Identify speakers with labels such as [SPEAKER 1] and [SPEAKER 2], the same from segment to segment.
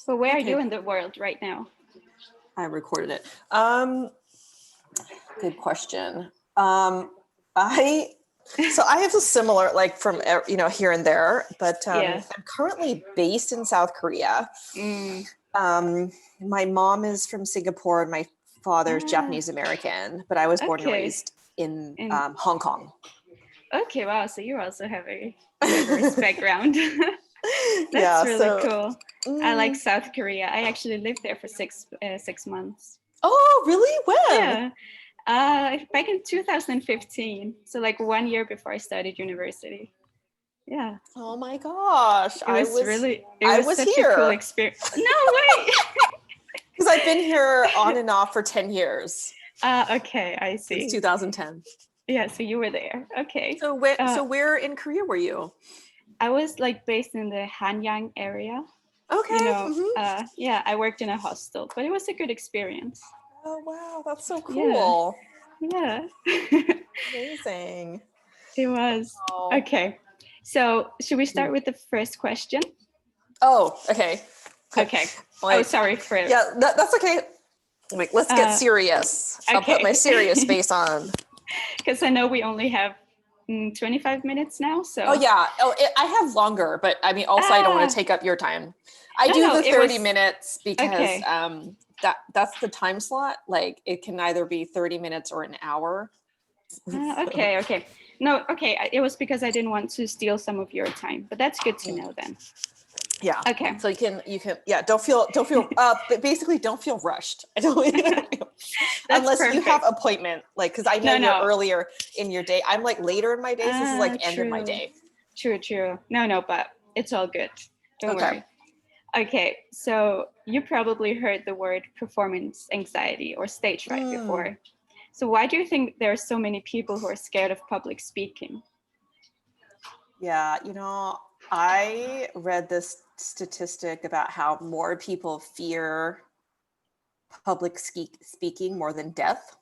[SPEAKER 1] But where are
[SPEAKER 2] Okay.
[SPEAKER 1] you in the world right now?
[SPEAKER 2] I recorded it. Good question. I have a similar, like from, here and there, but
[SPEAKER 1] Yeah.
[SPEAKER 2] I'm currently based in South Korea. My mom is from Singapore and my father's Japanese American, but I was born and
[SPEAKER 1] Okay.
[SPEAKER 2] raised in
[SPEAKER 1] In-
[SPEAKER 2] Hong Kong.
[SPEAKER 1] Okay, wow. So you also have a diverse background. That's really cool. I like South Korea. I actually lived there for 6 months.
[SPEAKER 2] Oh, really? When?
[SPEAKER 1] Yeah. Back in 2015. So like 1 year before I started university. Yeah.
[SPEAKER 2] Oh my gosh.
[SPEAKER 1] It was such
[SPEAKER 2] here.
[SPEAKER 1] a cool experience. No way.
[SPEAKER 2] Because I've been here on and off for 10 years.
[SPEAKER 1] Okay, I see.
[SPEAKER 2] Since 2010.
[SPEAKER 1] Yeah, so you were there. Okay.
[SPEAKER 2] So where in Korea were you?
[SPEAKER 1] I was like based in the Hanyang area.
[SPEAKER 2] Okay.
[SPEAKER 1] Yeah, I worked in a hostel, but it was a good experience.
[SPEAKER 2] Oh wow, that's so cool.
[SPEAKER 1] Yeah.
[SPEAKER 2] Amazing.
[SPEAKER 1] It was.
[SPEAKER 2] Oh.
[SPEAKER 1] Okay. So should we start with the first question?
[SPEAKER 2] Oh, okay.
[SPEAKER 1] Okay. Sorry for it.
[SPEAKER 2] Yeah, that's okay. Like, let's get serious.
[SPEAKER 1] Okay.
[SPEAKER 2] I'll put my serious face on.
[SPEAKER 1] Because I know we only have 25 minutes now, so.
[SPEAKER 2] Oh yeah. I have longer, but I mean, also I don't want to take up your time. I do the 30 minutes because that's the time slot. Like it can either be 30 minutes or an hour.
[SPEAKER 1] Okay. No, okay. It was because I didn't want to steal some of your time, but that's good to know then.
[SPEAKER 2] Yeah.
[SPEAKER 1] Okay.
[SPEAKER 2] So you can don't feel but basically don't feel rushed. I don't unless
[SPEAKER 1] perfect.
[SPEAKER 2] you have appointment, like because I know you're earlier in your day. I'm like later in my day, so this is like end of my day.
[SPEAKER 1] True. No, but it's all good. Don't worry. Okay, so you probably heard the word performance anxiety or stage fright before. So why do you think there are so many people who are scared of public speaking?
[SPEAKER 2] Yeah, I read this statistic about how more people fear public speaking more than death.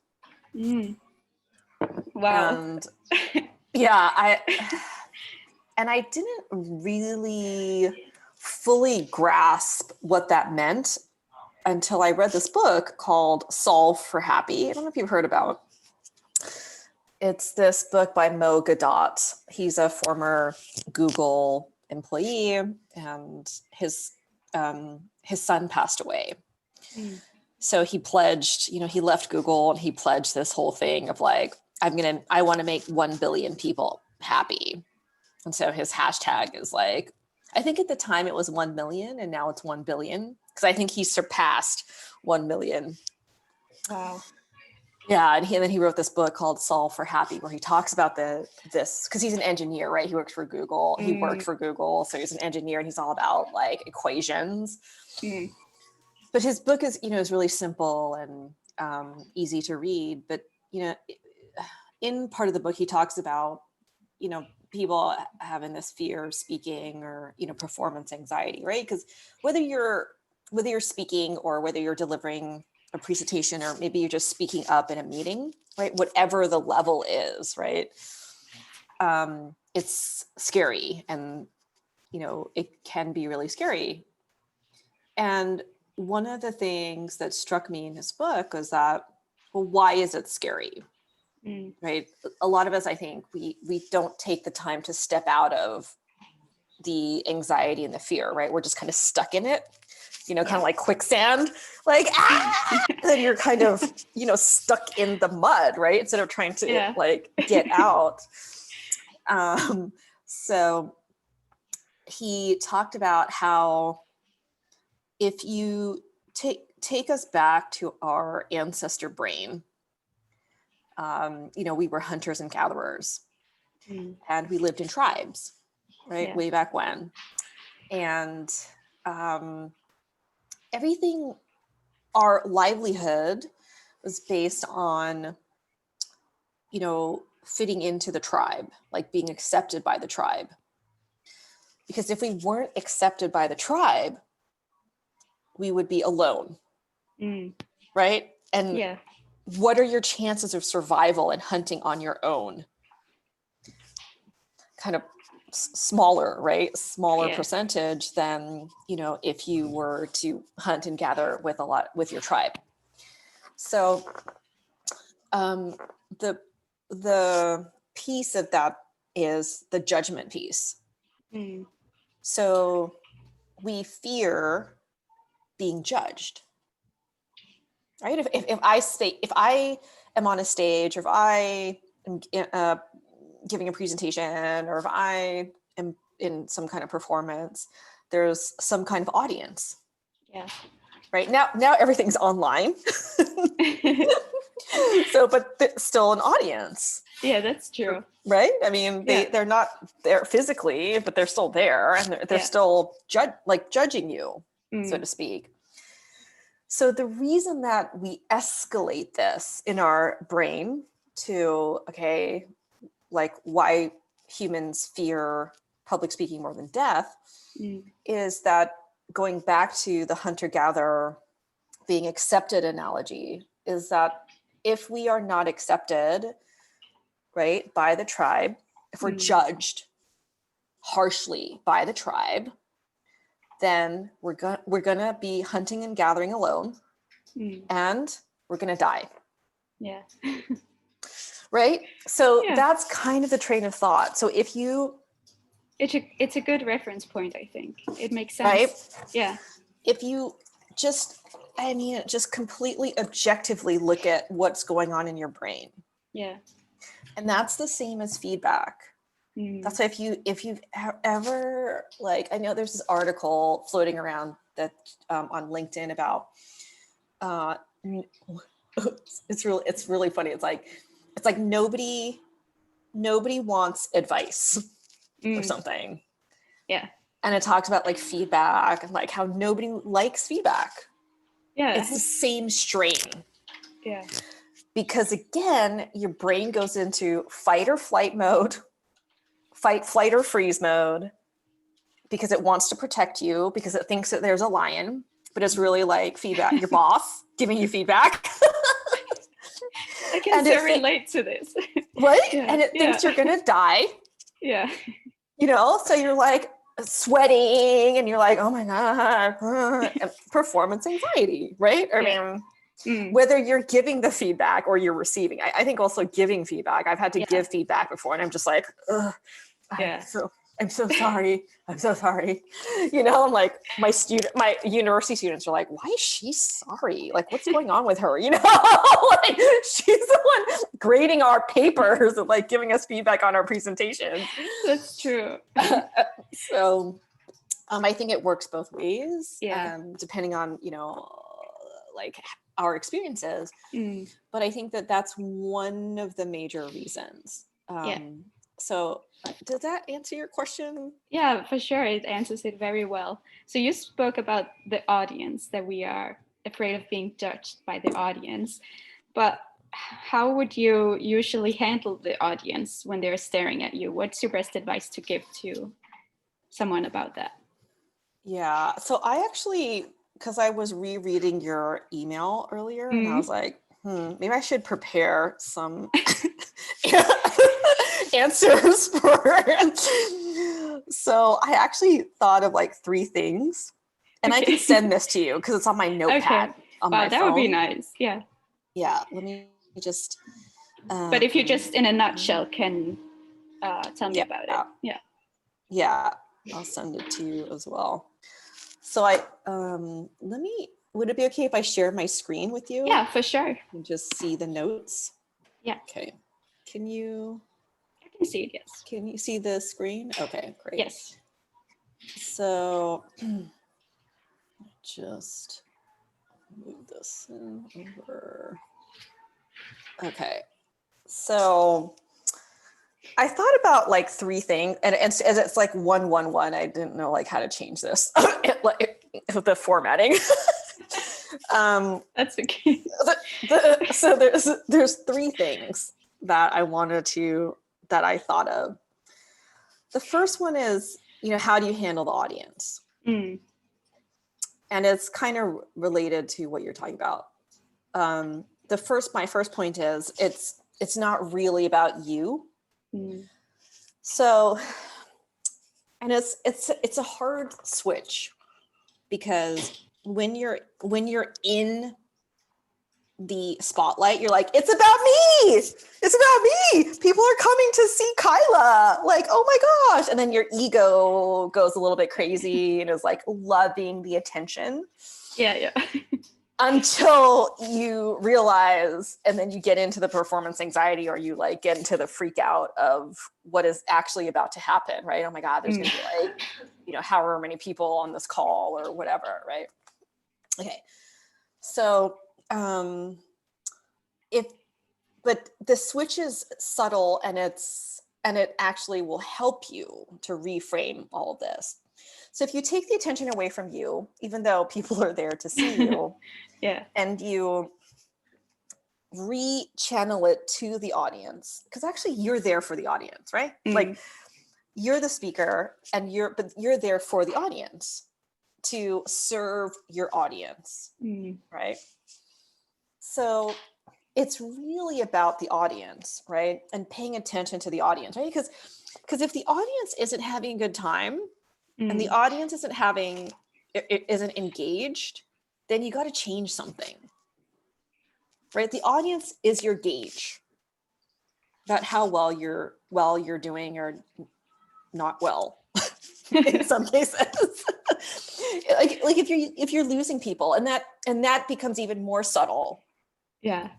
[SPEAKER 1] Wow.
[SPEAKER 2] And yeah, I didn't really fully grasp what that meant until I read this book called Solve for Happy. I don't know if you've heard about. It's this book by Mo Gadot. He's a former Google employee, and his son passed away. So he pledged, he left Google and he pledged this whole thing of like, I want to make 1 billion people happy. And so his hashtag is like, I think at the time it was 1 million and now it's 1 billion. Because I think he surpassed 1 million.
[SPEAKER 1] Wow.
[SPEAKER 2] Yeah, and then he wrote this book called Solve for Happy, where he talks about this because he's an engineer, right? He works for Google. He worked for Google, so he's an engineer, and he's all about like equations. But his book is, is really simple and easy to read. But in part of the book, he talks about, people having this fear of speaking or performance anxiety, right? Because whether you're speaking or whether you're delivering a presentation or maybe you're just speaking up in a meeting, right? Whatever the level is, right? It's scary and, it can be really scary. And one of the things that struck me in his book was that, well, why is it scary? Right? A lot of us, I think we don't take the time to step out of the anxiety and the fear, right? We're just kind of stuck in it. Kind of like quicksand, like, then you're kind of, stuck in the mud, right? Instead of trying to like get out. So he talked about how if you take us back to our ancestor brain, we were hunters and gatherers and we lived in tribes, right? Way back when. And, everything, our livelihood was based on, fitting into the tribe, like being accepted by the tribe. Because if we weren't accepted by the tribe, we would be alone, right? And what are your chances of survival and hunting on your own? Kind of smaller, right? Smaller
[SPEAKER 1] Yeah.
[SPEAKER 2] percentage than, you know, if you were to hunt and gather with your tribe. So the piece of that is the judgment piece.
[SPEAKER 1] Mm.
[SPEAKER 2] So we fear being judged, right? If I am on a stage, or if I am giving a presentation, or if I am in some kind of performance, there's some kind of audience.
[SPEAKER 1] Yeah.
[SPEAKER 2] Right now everything's online. So, but still an audience.
[SPEAKER 1] Yeah, that's true.
[SPEAKER 2] Right? I mean, they're not there physically, but they're still there, and they're still judging you, so to speak. So the reason that we escalate this in our brain to, okay, like why humans fear public speaking more than death is that, going back to the hunter-gatherer being accepted analogy, is that if we are not accepted, right, by the tribe, if we're judged harshly by the tribe, then we're gonna be hunting and gathering alone, and we're gonna die.
[SPEAKER 1] Yeah.
[SPEAKER 2] Right? So that's kind of the train of thought. So if you...
[SPEAKER 1] It's a good reference point, I think. It makes sense.
[SPEAKER 2] Right?
[SPEAKER 1] Yeah.
[SPEAKER 2] If you just completely objectively look at what's going on in your brain.
[SPEAKER 1] Yeah.
[SPEAKER 2] And that's the same as feedback. That's why if you've ever, like, I know there's this article floating around that on LinkedIn about it's really funny. It's like nobody wants advice or something.
[SPEAKER 1] Yeah.
[SPEAKER 2] And it talks about like feedback and like how nobody likes feedback.
[SPEAKER 1] Yeah.
[SPEAKER 2] It's the same strain.
[SPEAKER 1] Yeah.
[SPEAKER 2] Because again, your brain goes into fight or flight mode, flight or freeze mode, because it wants to protect you, because it thinks that there's a lion, but it's really like feedback, your boss giving you feedback.
[SPEAKER 1] I can so relate to this.
[SPEAKER 2] Right? Yeah. And it thinks you're going to die.
[SPEAKER 1] Yeah.
[SPEAKER 2] You know, so you're like sweating and you're like, oh my God, and performance anxiety, right? I mean, whether you're giving the feedback or you're receiving. I think also giving feedback. I've had to give feedback before, and I'm just like, ugh, I'm so sorry. I'm so sorry. You know, I'm like, my university students are like, why is she sorry? Like, what's going on with her? You know, like, she's the one grading our papers and like giving us feedback on our presentations.
[SPEAKER 1] That's true.
[SPEAKER 2] So I think it works both ways, depending on, you know, like our experiences. But I think that that's one of the major reasons. So does that answer your question?
[SPEAKER 1] Yeah, for sure. It answers it very well. So you spoke about the audience, that we are afraid of being judged by the audience. But how would you usually handle the audience when they're staring at you? What's your best advice to give to someone about that?
[SPEAKER 2] Yeah, so I actually, because I was rereading your email earlier, and I was like, maybe I should prepare some answers for. So I actually thought of like 3 things, and I can send this to you because it's on my notepad on my phone.
[SPEAKER 1] That would be nice. Yeah.
[SPEAKER 2] Yeah. Let me just.
[SPEAKER 1] But if you just, in a nutshell, can tell me about it. Yeah.
[SPEAKER 2] Yeah, I'll send it to you as well. So would it be okay if I share my screen with you?
[SPEAKER 1] Yeah, for sure.
[SPEAKER 2] And just see the notes?
[SPEAKER 1] Yeah.
[SPEAKER 2] Okay. Can you?
[SPEAKER 1] I can see it, yes.
[SPEAKER 2] Can you see the screen? Okay, great.
[SPEAKER 1] Yes.
[SPEAKER 2] So just move this over. Okay. So I thought about like 3 things, and it's like 111. I didn't know like how to change this, like the formatting.
[SPEAKER 1] That's okay.
[SPEAKER 2] So there's 3 things that I thought of. The first one is, you know, how do you handle the audience? And it's kind of related to what you're talking about. My first point is it's not really about you. So And it's a hard switch, because when you're in the spotlight, you're like, it's about me. It's about me. People are coming to see Kyla. Like, oh my gosh. And then your ego goes a little bit crazy and is like loving the attention.
[SPEAKER 1] Yeah.
[SPEAKER 2] Until you realize, and then you get into the performance anxiety, or you like get into the freak out of what is actually about to happen, right? Oh my God, there's gonna be like, you know, however many people on this call or whatever, right? Okay. So but the switch is subtle, and it actually will help you to reframe all of this. So if you take the attention away from you, even though people are there to see you,
[SPEAKER 1] Yeah.
[SPEAKER 2] and you re-channel it to the audience, because actually you're there for the audience, right? Like, you're the speaker, and you're there for the audience, to serve your audience, right? So it's really about the audience, right? And paying attention to the audience, right? Because if the audience isn't having a good time, and the audience isn't engaged, then you got to change something, right? The audience is your gauge about how well you're doing, or not well in some cases. like if you're losing people, and that becomes even more subtle.
[SPEAKER 1] Yeah.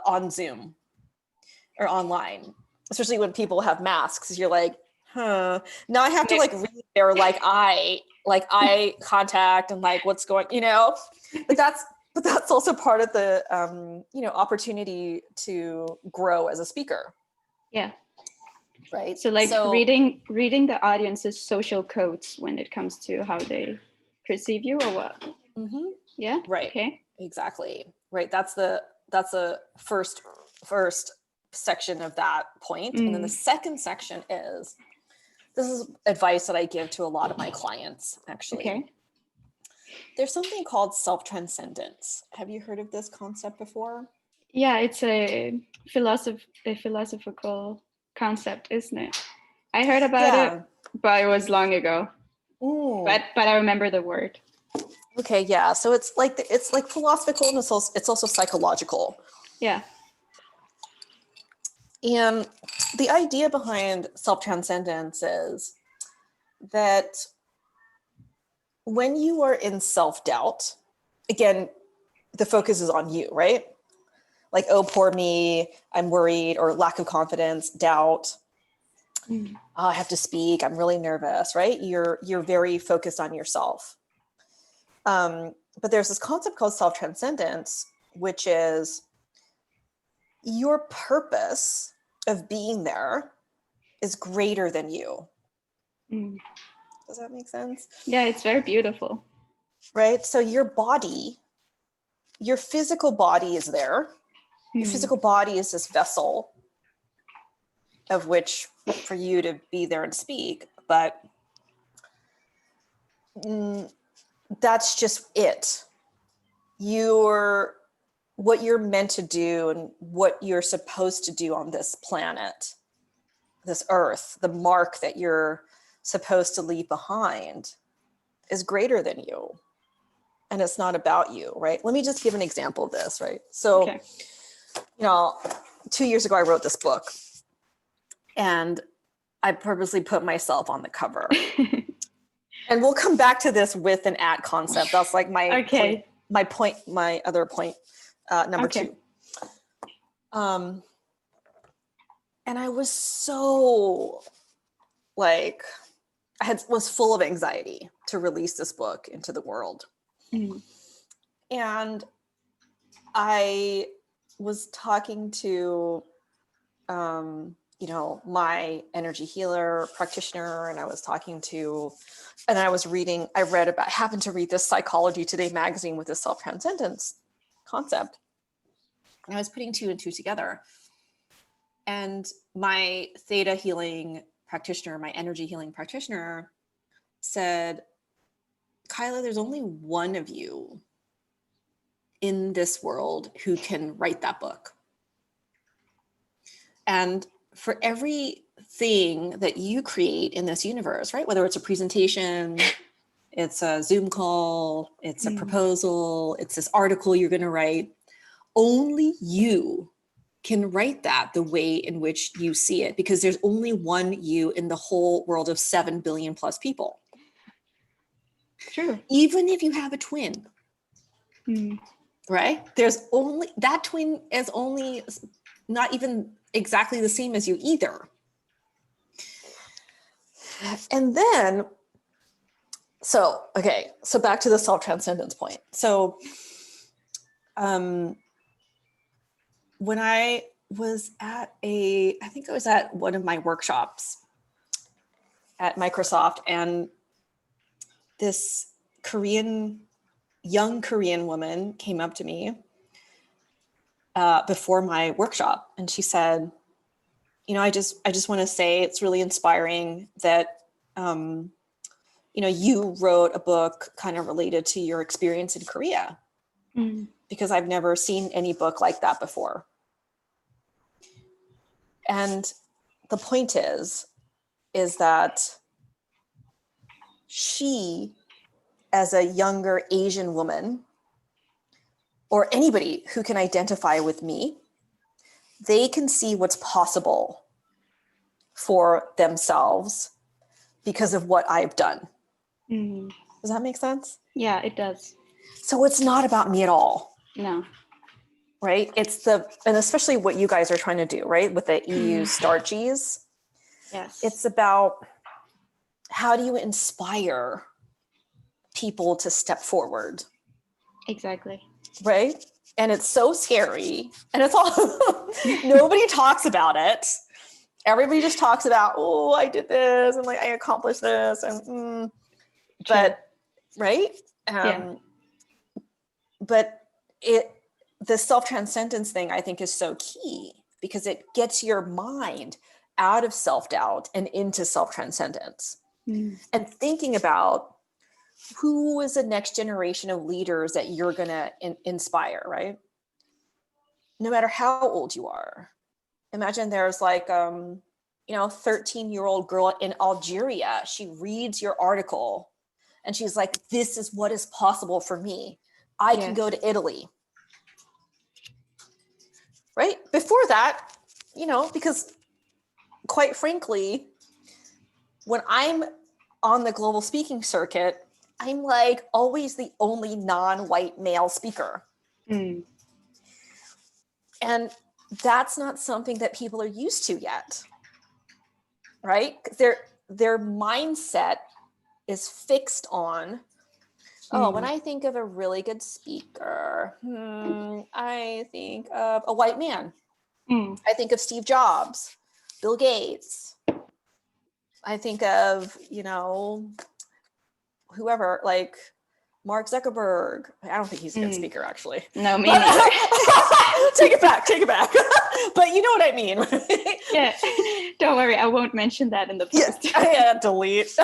[SPEAKER 2] On Zoom or online, especially when people have masks, you're like, now I have to like read their eye contact, and like what's going, but that's also part of the opportunity to grow as a speaker.
[SPEAKER 1] Yeah.
[SPEAKER 2] Right.
[SPEAKER 1] So reading the audience's social codes when it comes to how they perceive you, or what? Yeah.
[SPEAKER 2] Right.
[SPEAKER 1] Okay.
[SPEAKER 2] Exactly. Right. That's the first section of that point. And then the second section is, this is advice that I give to a lot of my clients, actually.
[SPEAKER 1] Okay.
[SPEAKER 2] There's something called self-transcendence. Have you heard of this concept before?
[SPEAKER 1] Yeah, it's a philosophical concept, isn't it? I heard about it, but it was long ago. But I remember the word.
[SPEAKER 2] Okay, yeah. So it's like philosophical, and it's also psychological.
[SPEAKER 1] Yeah.
[SPEAKER 2] And the idea behind self-transcendence is that when you are in self-doubt, again, the focus is on you, right? Like, oh, poor me, I'm worried, or lack of confidence, doubt. Oh, I have to speak, I'm really nervous, right? You're very focused on yourself. But there's this concept called self-transcendence, which is your purpose of being there is greater than you. Does that make sense?
[SPEAKER 1] Yeah, it's very beautiful.
[SPEAKER 2] Right? So your physical body is there. Your physical body is this vessel of which for you to be there and speak, but that's just it. What you're meant to do, and what you're supposed to do on this planet, this earth, the mark that you're supposed to leave behind, is greater than you. And it's not about you, right? Let me just give an example of this, right? So, 2 years ago, I wrote this book, and I purposely put myself on the cover. And we'll come back to this with and at concept. That's like my other point, number 2. And I was so was full of anxiety to release this book into the world. And I was talking to, my energy healer practitioner, and I happened to read this Psychology Today magazine with this self-transcendence concept. And I was putting 2 and 2 together. And my theta healing practitioner, my energy healing practitioner, said, Kyla, there's only one of you in this world who can write that book. And for every thing that you create in this universe, right? Whether it's a presentation, it's a Zoom call, it's a proposal, it's this article you're going to write. Only you can write that the way in which you see it, because there's only one you in the whole world of 7 billion plus people.
[SPEAKER 1] True.
[SPEAKER 2] Even if you have a twin, right? There's only, that twin is only not even exactly the same as you either. And then, so back to the self-transcendence point. So, when I was at I think I was at one of my workshops at Microsoft, and this young Korean woman came up to me before my workshop, and she said, I just want to say it's really inspiring that, you wrote a book kind of related to your experience in Korea, because I've never seen any book like that before. And the point is that she, as a younger Asian woman, or anybody who can identify with me, they can see what's possible for themselves because of what I've done. Does that make sense?
[SPEAKER 1] Yeah, it does.
[SPEAKER 2] So it's not about me at all.
[SPEAKER 1] No.
[SPEAKER 2] Right? And especially what you guys are trying to do, right? With the EUStartGees.
[SPEAKER 1] Yes.
[SPEAKER 2] It's about, how do you inspire people to step forward?
[SPEAKER 1] Exactly.
[SPEAKER 2] Right? And it's so scary. And it's all, nobody talks about it. Everybody just talks about, oh, I did this, and like, I accomplished this. And, but, right?
[SPEAKER 1] Yeah.
[SPEAKER 2] But the self-transcendence thing, I think, is so key, because it gets your mind out of self-doubt and into self-transcendence. And thinking about who is the next generation of leaders that you're going to inspire, right? No matter how old you are. Imagine there's like, 13-year-old girl in Algeria. She reads your article and she's like, this is what is possible for me. I can go to Italy. Right? Before that, because quite frankly, when I'm on the global speaking circuit, I'm like always the only non-white male speaker. And that's not something that people are used to yet. Right? Their mindset is fixed on, when I think of a really good speaker, I think of a white man. I think of Steve Jobs, Bill Gates. I think of, whoever, like Mark Zuckerberg. I don't think he's a good speaker, actually.
[SPEAKER 1] No, me neither.
[SPEAKER 2] Take it back. But you know what I mean. Right?
[SPEAKER 1] Yeah. Don't worry, I won't mention that in the post.
[SPEAKER 2] Yeah, delete.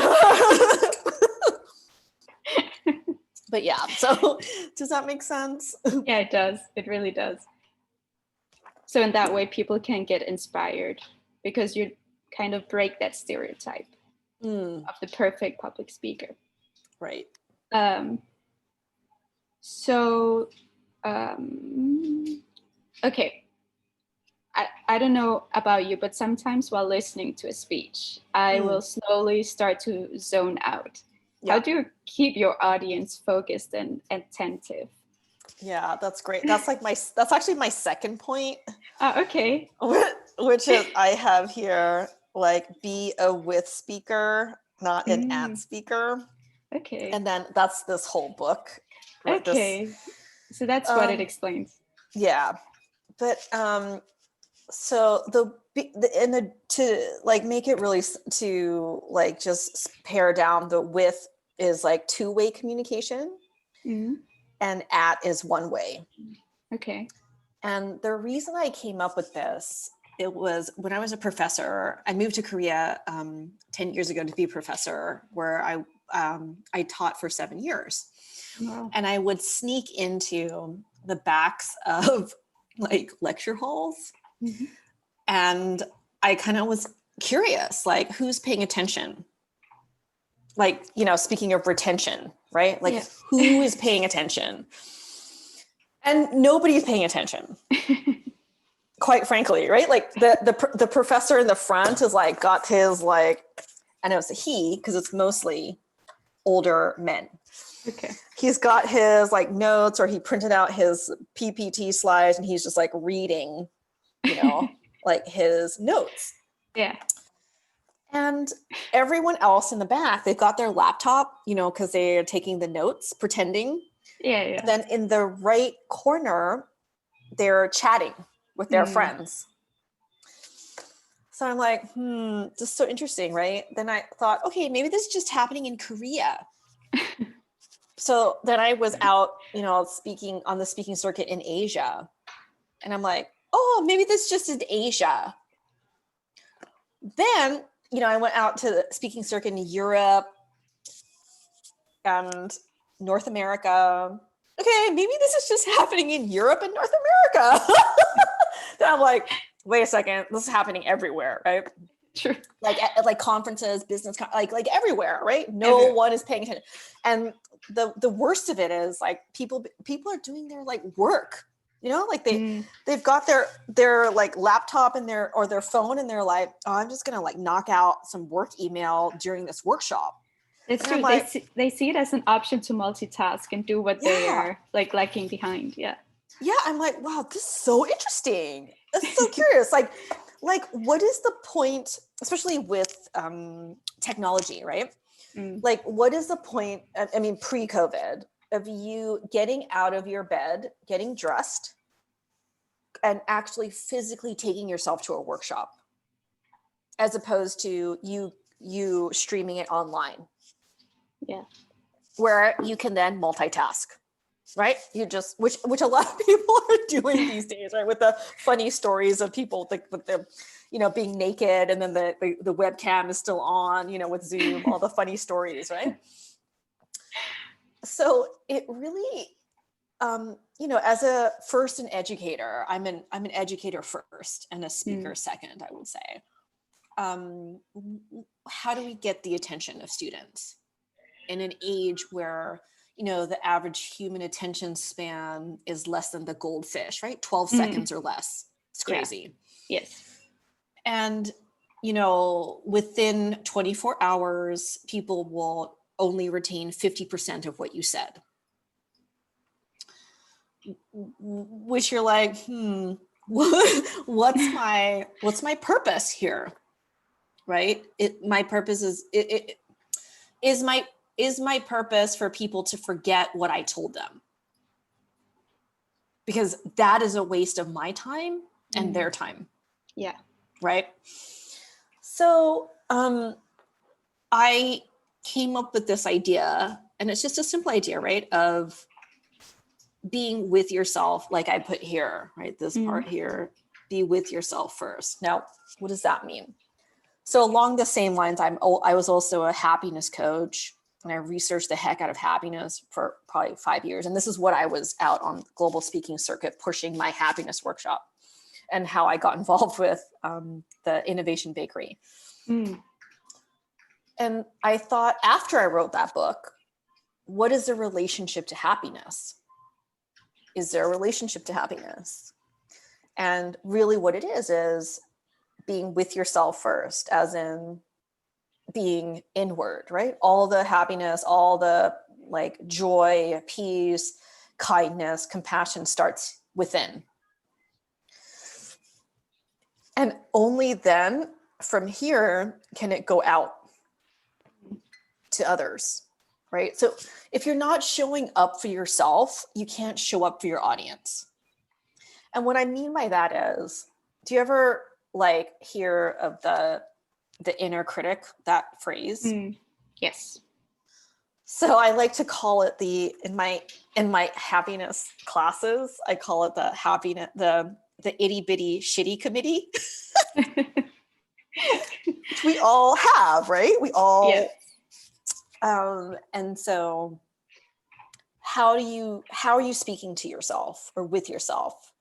[SPEAKER 2] But yeah, so does that make sense?
[SPEAKER 1] Yeah, it does. It really does. So in that way, people can get inspired, because you kind of break that stereotype of the perfect public speaker.
[SPEAKER 2] Right.
[SPEAKER 1] Okay. I don't know about you, but sometimes while listening to a speech, I will slowly start to zone out. Yeah. How do you keep your audience focused and attentive?
[SPEAKER 2] Yeah, that's great. That's actually my second point.
[SPEAKER 1] Oh, okay.
[SPEAKER 2] Which is, I have here, like, be a with speaker, not an at speaker.
[SPEAKER 1] Okay.
[SPEAKER 2] And then that's this whole book.
[SPEAKER 1] Right? Okay. So that's what it explains. Yeah.
[SPEAKER 2] But so to like make it really, to like just pare down, the with is like two-way communication, and at is one way. Okay. And the reason I came up with this, it was when I was a professor. I moved to Korea 10 years ago to be a professor, where I taught for 7 years. Wow. And I would sneak into the backs of like lecture halls. And I kind of was curious, like who's paying attention? Like, you know, speaking of retention, right? Like who is paying attention? And nobody's paying attention. Quite frankly, right? Like the professor in the front is like got his like, I know it's a he because it's mostly older men.
[SPEAKER 1] Okay.
[SPEAKER 2] He's got his like notes, or he printed out his PPT slides and he's just like reading, you know, like his notes.
[SPEAKER 1] Yeah.
[SPEAKER 2] And everyone else in the back, they've got their laptop, you know, because they're taking the notes, pretending.
[SPEAKER 1] Yeah.
[SPEAKER 2] Then in the right corner, they're chatting with their friends. So I'm like, this is so interesting, right? Then I thought, okay, maybe this is just happening in Korea. So then I was out, you know, speaking on the speaking circuit in Asia. And I'm like, oh, maybe this just is Asia. Then, you know, I went out to the speaking circuit in Europe and North America. Okay, maybe this is just happening in Europe and North America. Then I'm like, wait a second, this is happening everywhere, right?
[SPEAKER 1] Sure.
[SPEAKER 2] Like conferences, business, like everywhere, right? No one is paying attention. And the worst of it is like people are doing their like work, you know, like they've got their like laptop and their phone and they're like, oh, I'm just gonna like knock out some work email during this workshop.
[SPEAKER 1] It's
[SPEAKER 2] And
[SPEAKER 1] true.
[SPEAKER 2] like,
[SPEAKER 1] They see it as an option to multitask and do what they are like lacking behind. Yeah.
[SPEAKER 2] Yeah, I'm like, wow, this is so interesting. That's so curious. Like what is the point, especially with technology, right? Like, what is the point, I mean, pre-COVID, of you getting out of your bed, getting dressed, and actually physically taking yourself to a workshop, as opposed to you streaming it online?
[SPEAKER 1] Yeah.
[SPEAKER 2] Where you can then multitask, right? You just, which a lot of people are doing these days, right? With the funny stories of people with the, you know, being naked and then the webcam is still on, you know, with Zoom, all the funny stories, right? So it really, you know, as an educator, I'm an educator first and a speaker second, I would say. How do we get the attention of students in an age where, you know, the average human attention span is less than the goldfish, right? 12 seconds or less. It's crazy.
[SPEAKER 1] Yeah. Yes.
[SPEAKER 2] And, you know, within 24 hours, people will only retain 50% of what you said. Which you're like, what's my purpose here? Right? My purpose is my purpose for people to forget what I told them, because that is a waste of my time and their time.
[SPEAKER 1] Yeah.
[SPEAKER 2] Right. So I came up with this idea, and it's just a simple idea, right? Of being with yourself, like I put here, right? This part here, be with yourself first. Now, what does that mean? So along the same lines, I was also a happiness coach, and I researched the heck out of happiness for probably 5 years. And this is what I was out on global speaking circuit pushing my happiness workshop, and how I got involved with the Innovation Bakery. And I thought, after I wrote that book, what is the relationship to happiness? Is there a relationship to happiness? And really what it is being with yourself first, as in being inward, right? All the happiness, all the like joy, peace, kindness, compassion starts within. And only then, from here, can it go out to others, right? So if you're not showing up for yourself, you can't show up for your audience. And what I mean by that is, do you ever like hear of the inner critic, that phrase?
[SPEAKER 1] Yes.
[SPEAKER 2] So I like to call it in my happiness classes, I call it the itty bitty shitty committee. Which we all have, right? We all, and so how are you speaking to yourself or with yourself?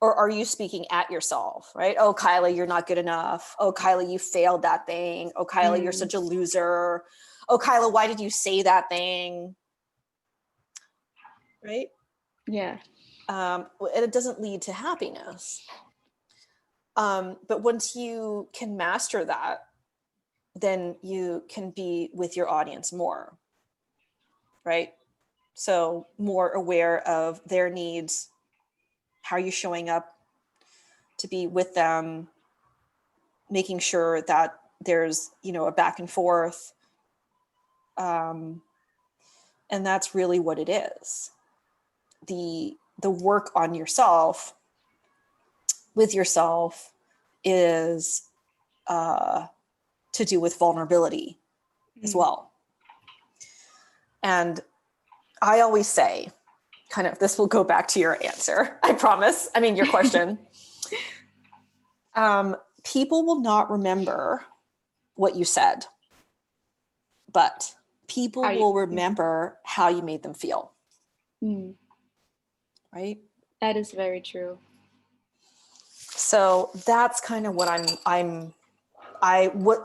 [SPEAKER 2] Or are you speaking at yourself, right? Oh, Kyla, you're not good enough. Oh, Kyla, you failed that thing. Oh, Kyla, you're such a loser. Oh, Kyla, why did you say that thing? Right?
[SPEAKER 1] Yeah.
[SPEAKER 2] And it doesn't lead to happiness. But once you can master that, then you can be with your audience more, right? So more aware of their needs. How are you showing up to be with them, making sure that there's, a back and forth. And that's really what it is. The work on yourself, with yourself, is to do with vulnerability as well. And I always say, kind of, this will go back to your answer, I promise. I mean, your question. People will not remember what you said, but people will remember how you made them feel. Right?
[SPEAKER 1] That is very true.
[SPEAKER 2] So that's kind of what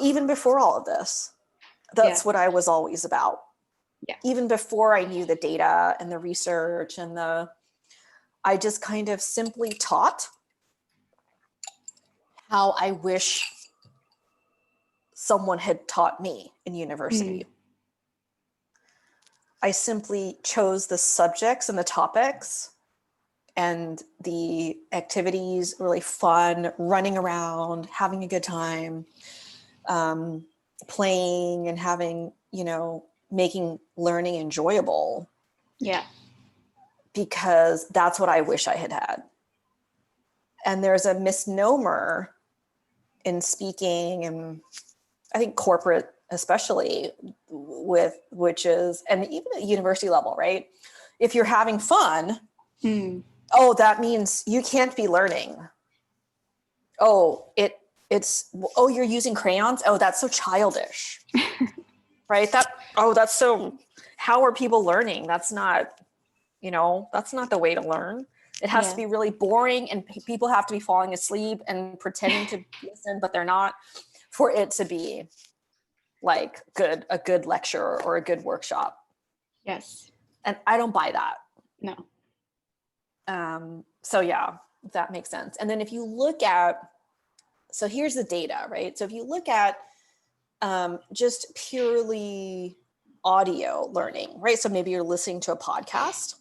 [SPEAKER 2] even before all of this, that's what I was always about.
[SPEAKER 1] Yeah.
[SPEAKER 2] Even before I knew the data and the research and I just kind of simply taught how I wish someone had taught me in university. I simply chose the subjects and the topics and the activities, really fun, running around, having a good time, playing and having, making learning enjoyable.
[SPEAKER 1] Yeah.
[SPEAKER 2] Because that's what I wish I had had. And there's a misnomer in speaking, and I think corporate especially, which is, and even at university level, right? If you're having fun, oh, that means you can't be learning. Oh, you're using crayons. Oh, that's so childish. Right? That's so, how are people learning? That's not, that's not the way to learn. It has to be really boring, and people have to be falling asleep and pretending to listen, but they're not, for it to be like a good lecture or a good workshop.
[SPEAKER 1] Yes.
[SPEAKER 2] And I don't buy that.
[SPEAKER 1] No.
[SPEAKER 2] So yeah, that makes sense. And then if you look at, so here's the data, right? So if you look at just purely audio learning, right? So maybe you're listening to a podcast.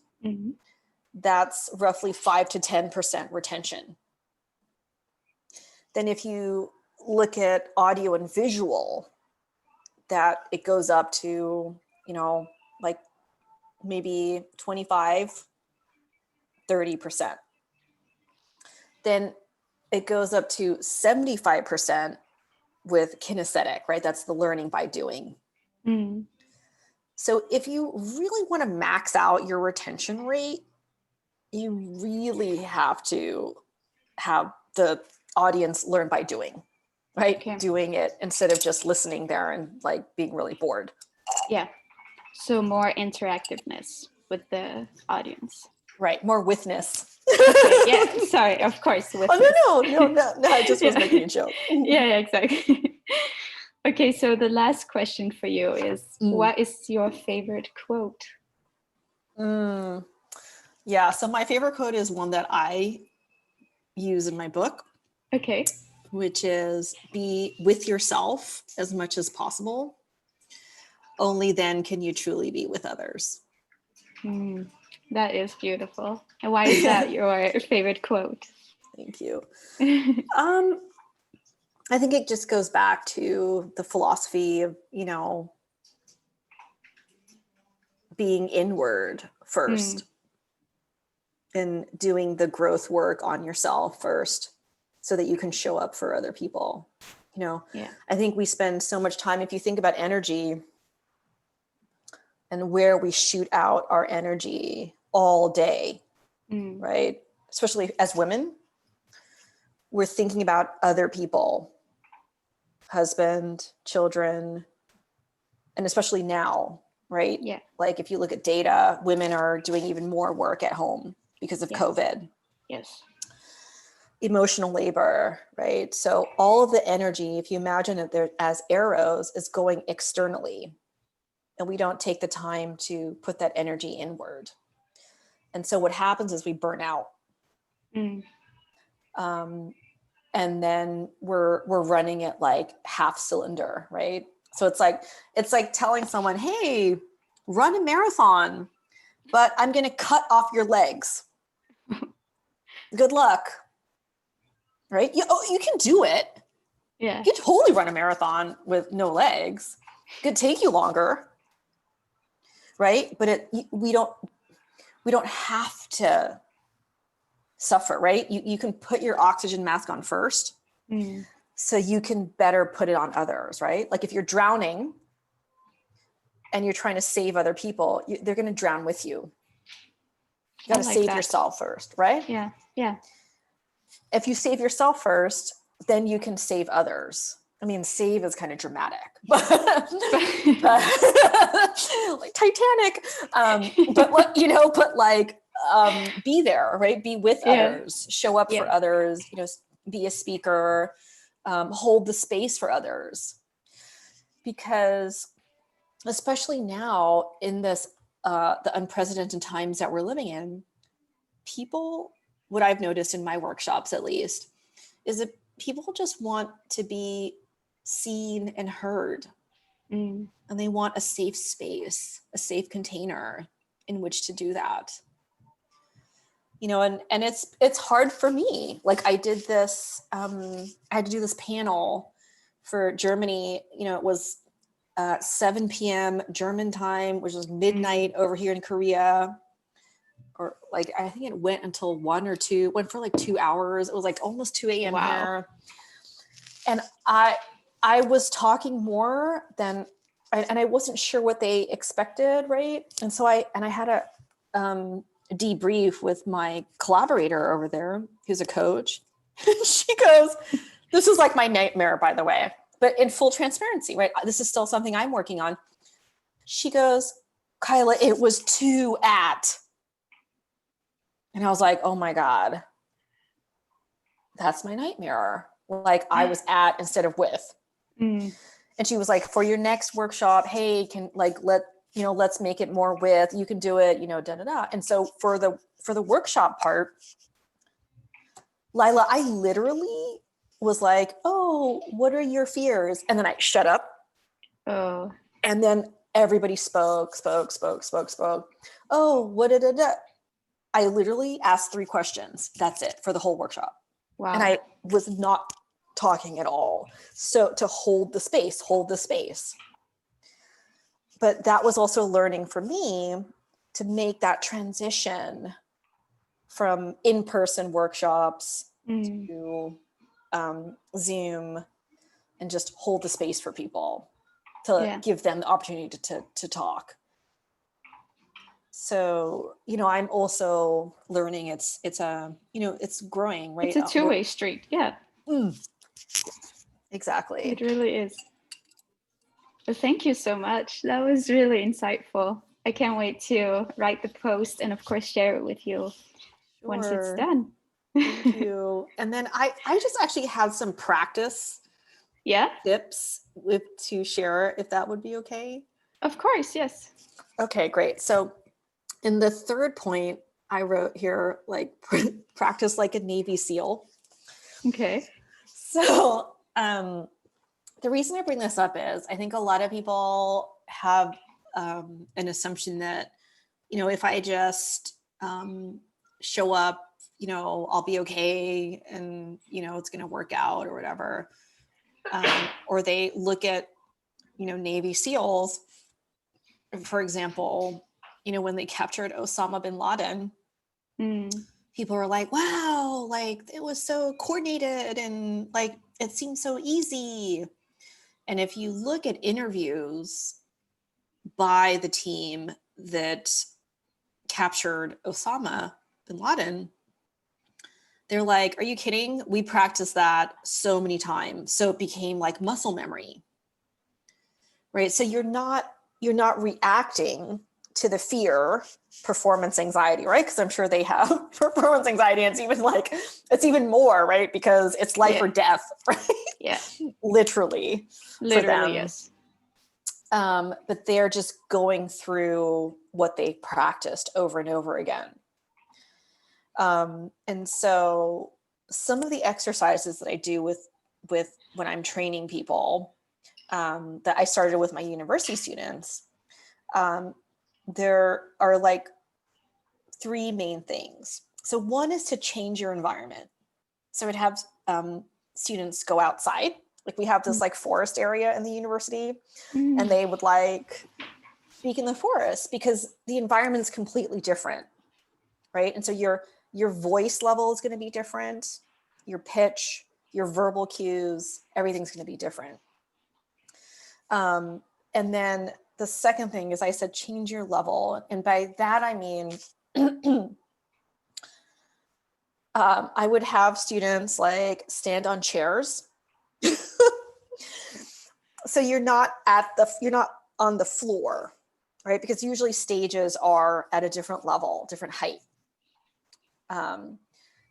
[SPEAKER 2] That's roughly 5 to 10% retention. Then if you look at audio and visual, that it goes up to, like maybe 25, 30%. Then it goes up to 75% with kinesthetic, right? That's the learning by doing. So if you really want to max out your retention rate, you really have to have the audience learn by doing, right?
[SPEAKER 1] Okay.
[SPEAKER 2] Doing it instead of just listening there and like being really bored.
[SPEAKER 1] Yeah. So more interactiveness with the audience.
[SPEAKER 2] Right. More witness.
[SPEAKER 1] Okay, yeah. Sorry. Of course. Witness.
[SPEAKER 2] Oh, no. I just was making a joke.
[SPEAKER 1] Yeah, exactly. Okay. So the last question for you is, what is your favorite quote?
[SPEAKER 2] Yeah. So my favorite quote is one that I use in my book.
[SPEAKER 1] Okay.
[SPEAKER 2] Which is, be with yourself as much as possible. Only then can you truly be with others.
[SPEAKER 1] That is beautiful. And why is that your favorite quote?
[SPEAKER 2] Thank you. I think it just goes back to the philosophy of, being inward first and doing the growth work on yourself first so that you can show up for other people. I think we spend so much time, if you think about energy and where we shoot out our energy all day, right? Especially as women, we're thinking about other people, husband, children, and especially now, right?
[SPEAKER 1] Yeah.
[SPEAKER 2] Like if you look at data, women are doing even more work at home because of COVID.
[SPEAKER 1] Yes.
[SPEAKER 2] emotional labor, right? So all of the energy, if you imagine it there as arrows, is going externally. And we don't take the time to put that energy inward. And so what happens is we burn out. And then we're running it like half cylinder, right? So it's like telling someone, hey, run a marathon, but I'm going to cut off your legs. Good luck. Right? You can do it.
[SPEAKER 1] Yeah.
[SPEAKER 2] You can totally run a marathon with no legs. It could take you longer. Right? But we don't have to suffer, right? You can put your oxygen mask on first, so you can better put it on others, right? Like if you're drowning and you're trying to save other people, they're going to drown with you. You got to save yourself first, right?
[SPEAKER 1] Yeah. Yeah.
[SPEAKER 2] If you save yourself first, then you can save others. I mean, save is kind of dramatic, but like Titanic. Be there, right? Be with others, show up for others, be a speaker, hold the space for others. Because especially now in this, the unprecedented times that we're living in, people, what I've noticed in my workshops at least, is that people just want to be seen and heard. And they want a safe space, a safe container in which to do that. And it's hard for me. Like I did this, I had to do this panel for Germany. It was 7 p.m. German time, which was midnight over here in Korea. Or like, I think it went until 1 or 2, went for like 2 hours. It was like almost 2 a.m. here. And I was talking more than, and I wasn't sure what they expected. Right. And so I had a debrief with my collaborator over there, who's a coach. She goes, this is like my nightmare, by the way, but in full transparency, right? This is still something I'm working on. She goes, Kyla, it was 2 at. And I was like, oh my God, that's my nightmare. Like I was at instead of with. And she was like, for your next workshop, hey, let's make it more with, you can do it, da, da, da. And so for the workshop part, Laila, I literally was like, oh, what are your fears? And then I shut up.
[SPEAKER 1] Oh.
[SPEAKER 2] And then everybody spoke. Oh, what did it? I literally asked 3 questions. That's it for the whole workshop.
[SPEAKER 1] Wow.
[SPEAKER 2] And I was not talking at all. So to hold the space. But that was also learning for me to make that transition from in-person workshops to Zoom, and just hold the space for people to give them the opportunity to talk. So, I'm also learning it's growing, right?
[SPEAKER 1] It's a two-way street. Yeah.
[SPEAKER 2] Exactly.
[SPEAKER 1] It really is. Well, thank you so much. That was really insightful. I can't wait to write the post and of course share it with you once it's done.
[SPEAKER 2] Thank you. And then I just actually had some practice tips to share, if that would be okay.
[SPEAKER 1] Of course, yes.
[SPEAKER 2] Okay, great. So in the 3rd point, I wrote here, like, practice like a Navy SEAL.
[SPEAKER 1] Okay.
[SPEAKER 2] So the reason I bring this up is I think a lot of people have an assumption that, if I just show up, I'll be okay and, it's going to work out or whatever. Or they look at, Navy SEALs, for example, when they captured Osama Bin Laden, people were like, wow, like it was so coordinated and like, it seemed so easy. And if you look at interviews by the team that captured Osama Bin Laden, they're like, are you kidding? We practiced that so many times. So it became like muscle memory, right? So you're not reacting to the fear, performance anxiety, right? Because I'm sure they have performance anxiety, and it's even more, right? Because it's life or death, right?
[SPEAKER 1] Yeah.
[SPEAKER 2] Literally for them.
[SPEAKER 1] Yes.
[SPEAKER 2] But they're just going through what they practiced over and over again. And so some of the exercises that I do with when I'm training people, that I started with my university students, there are like 3 main things. So one is to change your environment. So I'd have students go outside. Like we have this like forest area in the university, and they would like speak in the forest because the environment's completely different, right? And so your voice level is going to be different, your pitch, your verbal cues, everything's going to be different. And then the second thing is I said, change your level. And by that, I mean, I would have students like stand on chairs. So you're not on the floor, right? Because usually stages are at a different level, different height.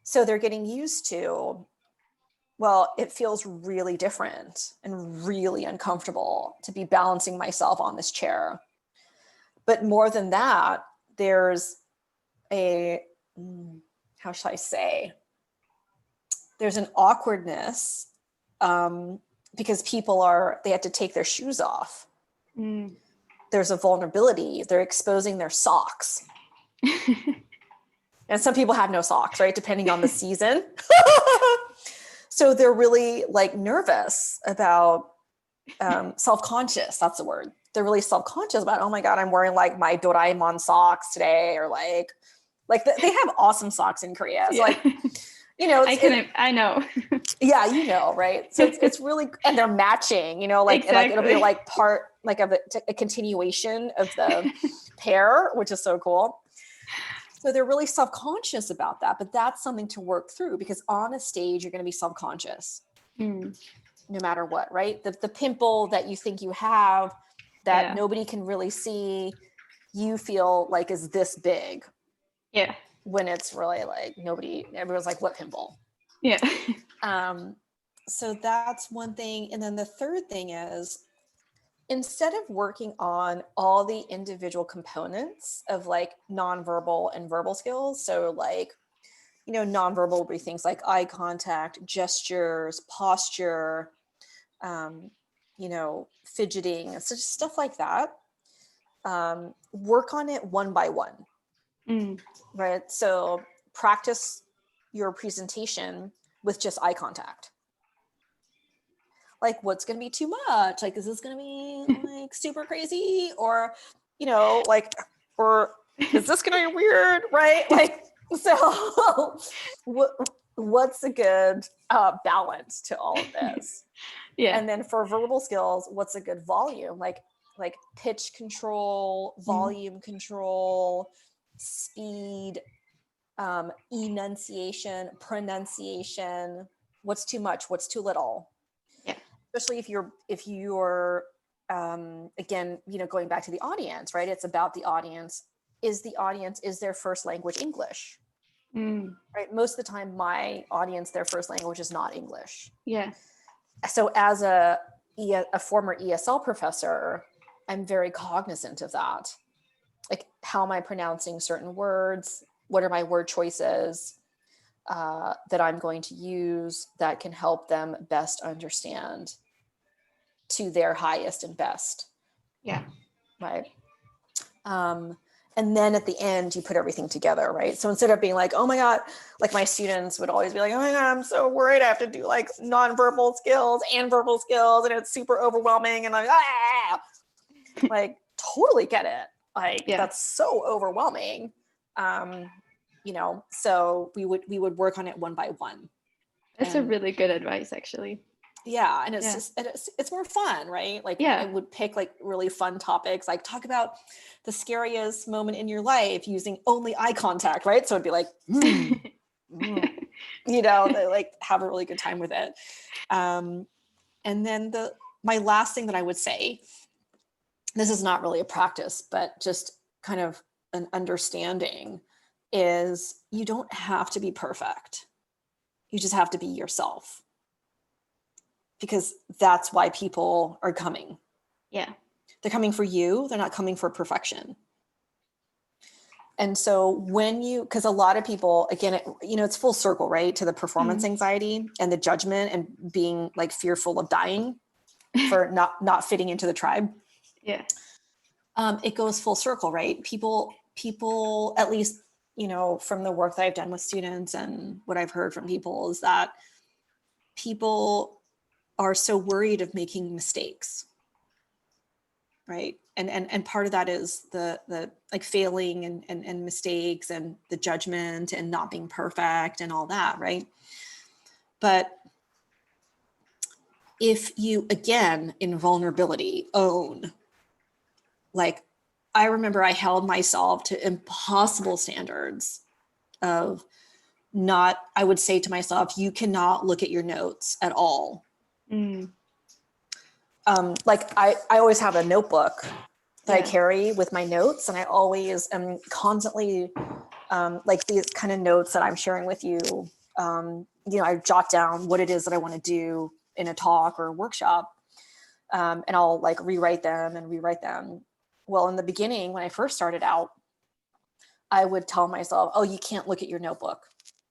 [SPEAKER 2] So they're getting used to, well, it feels really different and really uncomfortable to be balancing myself on this chair. But more than that, there's how should I say? There's an awkwardness because they have to take their shoes off. There's a vulnerability. They're exposing their socks. And some people have no socks, right? Depending on the season. So they're really like nervous about self-conscious. That's the word. They're really self-conscious about, oh my God, I'm wearing like my Doraemon socks today, or like they have awesome socks in Korea. So like, you know,
[SPEAKER 1] I know.
[SPEAKER 2] Yeah, you know, right? So it's really, and they're matching, you know, like,
[SPEAKER 1] exactly.
[SPEAKER 2] It'll be like part like of a continuation of the pair, which is so cool. So they're really self-conscious about that, but that's something to work through, because on a stage, you're going to be self-conscious no matter what, right? The pimple that you think you have that nobody can really see, you feel like is this big.
[SPEAKER 1] Yeah.
[SPEAKER 2] When it's really like everyone's like, what pimple?
[SPEAKER 1] Yeah.
[SPEAKER 2] So that's one thing. And then the third thing is, instead of working on all the individual components of like nonverbal and verbal skills, so like, you know, nonverbal would be things like eye contact, gestures, posture, you know, fidgeting, so just stuff like that. Work on it one by one, right? So practice your presentation with just eye contact. Like, what's going to be too much? Like, is this going to be like super crazy? Or, you know, like, or is this going to be weird? Right? Like, so what's a good balance to all of this?
[SPEAKER 1] Yeah.
[SPEAKER 2] And then for verbal skills, what's a good volume? Like pitch control, volume control, speed, enunciation, pronunciation. What's too much? What's too little? Especially if you're again, you know, going back to the audience, right? It's about the audience. Is their first language English? Right? Most of the time, my audience, their first language is not English.
[SPEAKER 1] Yeah.
[SPEAKER 2] So as a former ESL professor, I'm very cognizant of that. Like, how am I pronouncing certain words? What are my word choices that I'm going to use that can help them best understand to their highest and best?
[SPEAKER 1] Yeah.
[SPEAKER 2] Right. And then at the end, you put everything together, right? So instead of being like, oh my God, like my students would always be like, oh my God, I'm so worried I have to do like nonverbal skills and verbal skills, and it's super overwhelming. And like totally get it. Like, that's so overwhelming. You know, so we would work on it one by one.
[SPEAKER 1] That's a really good advice, actually.
[SPEAKER 2] Yeah. And it's just, it's more fun, right? Like, I would pick like really fun topics, like talk about the scariest moment in your life using only eye contact, right? So it'd be like, you know, they like have a really good time with it. And then my last thing that I would say, this is not really a practice, but just kind of an understanding is you don't have to be perfect. You just have to be yourself, because that's why people are coming.
[SPEAKER 1] Yeah.
[SPEAKER 2] They're coming for you. They're not coming for perfection. And so when you, because a lot of people, again, it's full circle, right? To the performance anxiety and the judgment and being like fearful of dying for not fitting into the tribe.
[SPEAKER 1] Yeah.
[SPEAKER 2] It goes full circle, right? People, at least, from the work that I've done with students and what I've heard from people is that people are so worried of making mistakes, right? And part of that is the like failing and mistakes and the judgment and not being perfect and all that, right? But if you, again, in vulnerability, own, like, I remember I held myself to impossible standards of I would say to myself, you cannot look at your notes at all. Like I always have a notebook that I carry with my notes, and I always am constantly like these kind of notes that I'm sharing with you. I jot down what it is that I want to do in a talk or a workshop, and I'll like rewrite them. Well, in the beginning, when I first started out, I would tell myself, oh, you can't look at your notebook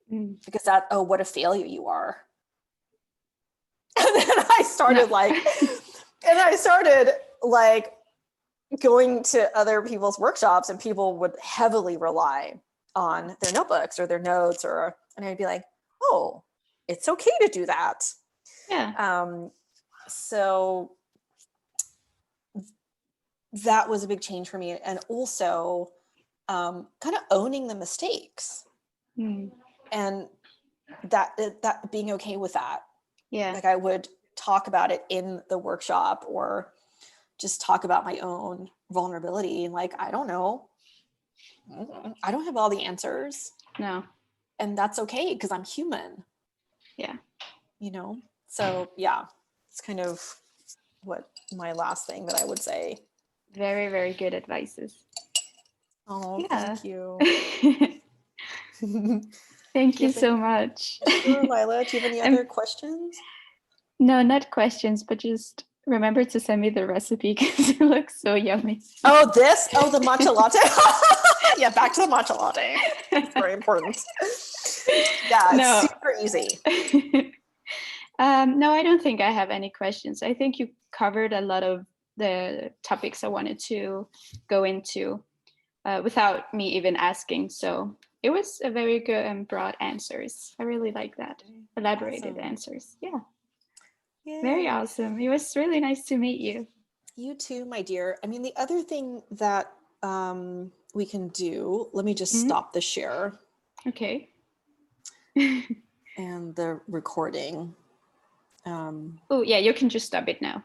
[SPEAKER 2] because what a failure you are. And then I started going to other people's workshops, and people would heavily rely on their notebooks or their notes, and I'd be like, oh, it's okay to do that.
[SPEAKER 1] Yeah.
[SPEAKER 2] So that was a big change for me. And also kind of owning the mistakes and that being okay with that.
[SPEAKER 1] Yeah.
[SPEAKER 2] Like I would talk about it in the workshop or just talk about my own vulnerability. And like, I don't know. I don't have all the answers.
[SPEAKER 1] No.
[SPEAKER 2] And that's okay, because I'm human.
[SPEAKER 1] Yeah.
[SPEAKER 2] So yeah, it's kind of what my last thing that I would say.
[SPEAKER 1] Very, very good advices.
[SPEAKER 2] Oh,
[SPEAKER 1] yeah.
[SPEAKER 2] Thank you.
[SPEAKER 1] Thank you so much.
[SPEAKER 2] Sure, Laila. Do you have any other questions?
[SPEAKER 1] No, not questions, but just remember to send me the recipe because it looks so yummy.
[SPEAKER 2] Oh, the matcha latte. Yeah, back to the matcha latte. It's very important. Yeah, it's super easy.
[SPEAKER 1] No, I don't think I have any questions. I think you covered a lot of the topics I wanted to go into without me even asking. So it was a very good and broad answers. I really like that. Elaborated answers. Yeah. Yay. Very awesome. It was really nice to meet you.
[SPEAKER 2] You too, my dear. I mean, the other thing that we can do, let me just stop the share.
[SPEAKER 1] Okay.
[SPEAKER 2] And the recording.
[SPEAKER 1] Oh, yeah, you can just stop it now.